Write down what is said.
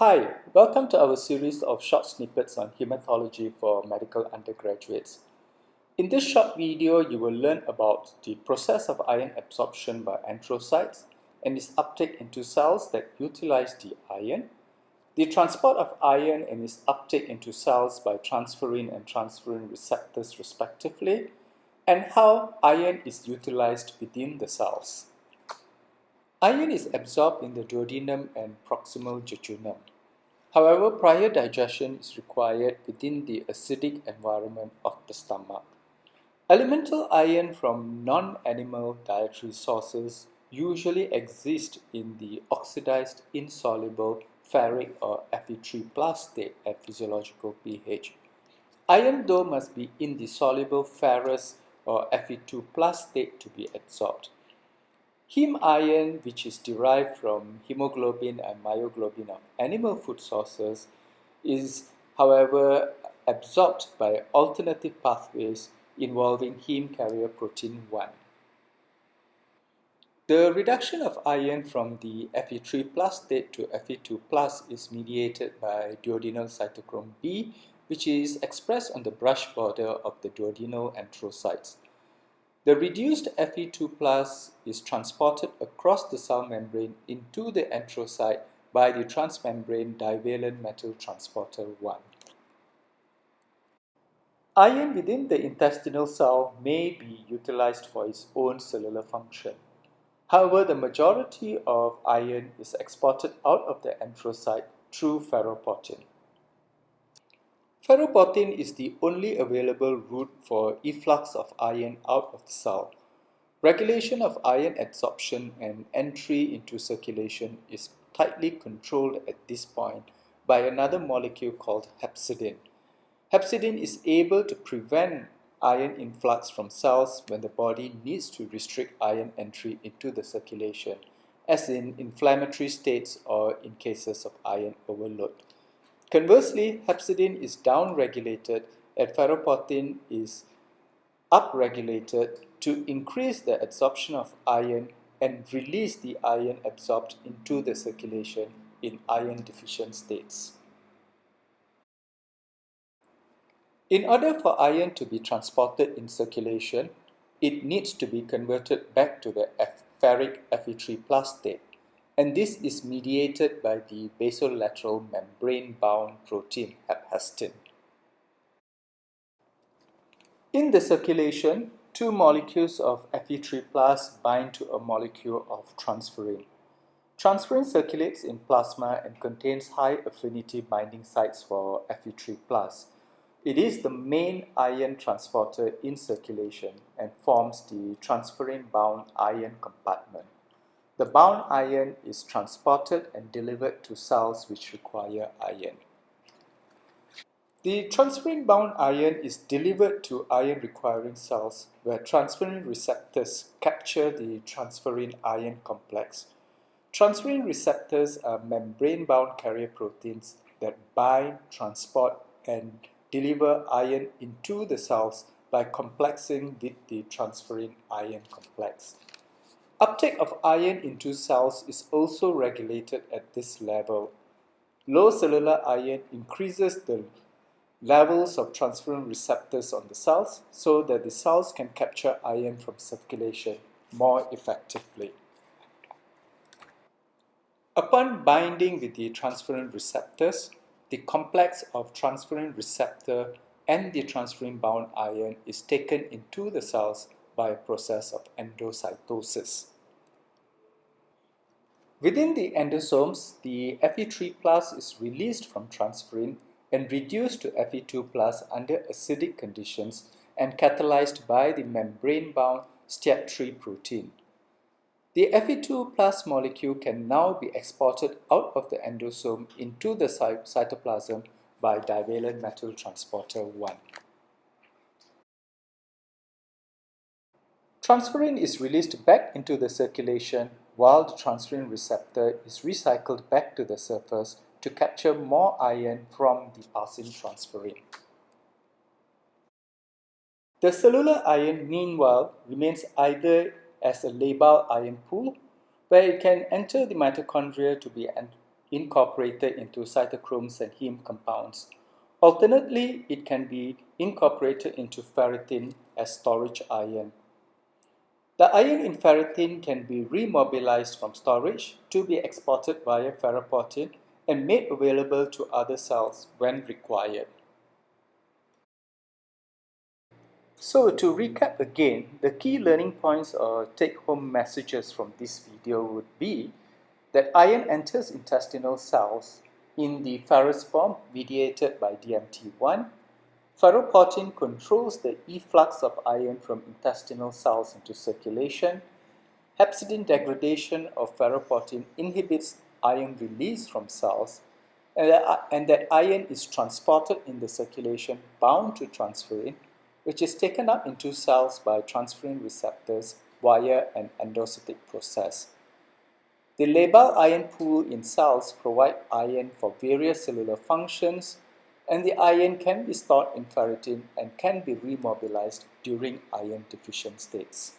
Hi, welcome to our series of short snippets on hematology for medical undergraduates. In this short video, you will learn about the process of iron absorption by enterocytes and its uptake into cells that utilize the iron, the transport of iron and its uptake into cells by transferrin and transferrin receptors respectively, and how iron is utilized within the cells. Iron is absorbed in the duodenum and proximal jejunum. However, prior digestion is required within the acidic environment of the stomach. Elemental iron from non-animal dietary sources usually exist in the oxidized insoluble ferric or Fe3+ state at physiological pH. Iron though must be in the soluble ferrous or Fe2+ state to be absorbed. Heme iron, which is derived from hemoglobin and myoglobin of animal food sources, is, however, absorbed by alternative pathways involving heme carrier protein 1. The reduction of iron from the Fe3+ state to Fe2+ is mediated by duodenal cytochrome B, which is expressed on the brush border of the duodenal enterocytes. The reduced Fe2+ is transported across the cell membrane into the enterocyte by the transmembrane divalent metal transporter 1. Iron within the intestinal cell may be utilized for its own cellular function. However, the majority of iron is exported out of the enterocyte through ferroportin. Ferroportin is the only available route for efflux of iron out of the cell. Regulation of iron absorption and entry into circulation is tightly controlled at this point by another molecule called hepcidin. Hepcidin is able to prevent iron influx from cells when the body needs to restrict iron entry into the circulation, as in inflammatory states or in cases of iron overload. Conversely, hepcidin is downregulated and ferroportin is upregulated to increase the absorption of iron and release the iron absorbed into the circulation in iron deficient states. In order for iron to be transported in circulation, it needs to be converted back to the ferric Fe3+ state, and this is mediated by the basolateral membrane-bound protein hephaestin. In the circulation, two molecules of Fe3+ bind to a molecule of transferrin. Transferrin circulates in plasma and contains high affinity binding sites for Fe3+. It is the main iron transporter in circulation and forms the transferrin-bound iron compartment. The bound iron is transported and delivered to cells which require iron. The transferrin-bound iron is delivered to iron-requiring cells where transferrin receptors capture the transferrin iron complex. Transferrin receptors are membrane-bound carrier proteins that bind, transport, and deliver iron into the cells by complexing with the transferrin iron complex. Uptake of iron into cells is also regulated at this level. Low cellular iron increases the levels of transferrin receptors on the cells so that the cells can capture iron from circulation more effectively. Upon binding with the transferrin receptors, the complex of transferrin receptor and the transferrin-bound iron is taken into the cells by a process of endocytosis. Within the endosomes, the Fe3+ is released from transferrin and reduced to Fe2+ under acidic conditions and catalyzed by the membrane-bound STAT3 protein. The Fe2+ molecule can now be exported out of the endosome into the cytoplasm by divalent metal transporter 1. Transferrin is released back into the circulation while the transferrin receptor is recycled back to the surface to capture more iron from the passing transferrin. The cellular iron, meanwhile, remains either as a labile iron pool, where it can enter the mitochondria to be incorporated into cytochromes and heme compounds. Alternately, it can be incorporated into ferritin as storage ion. The iron in ferritin can be remobilized from storage to be exported via ferroportin and made available to other cells when required. So to recap again, the key learning points or take-home messages from this video would be that iron enters intestinal cells in the ferrous form mediated by DMT1. Ferroportin controls the efflux of iron from intestinal cells into circulation. Hepcidin degradation of ferroportin inhibits iron release from cells, and that iron is transported in the circulation bound to transferrin, which is taken up into cells by transferrin receptors via an endocytic process. The labile iron pool in cells provide iron for various cellular functions, and the iron can be stored in ferritin and can be remobilized during iron deficient states.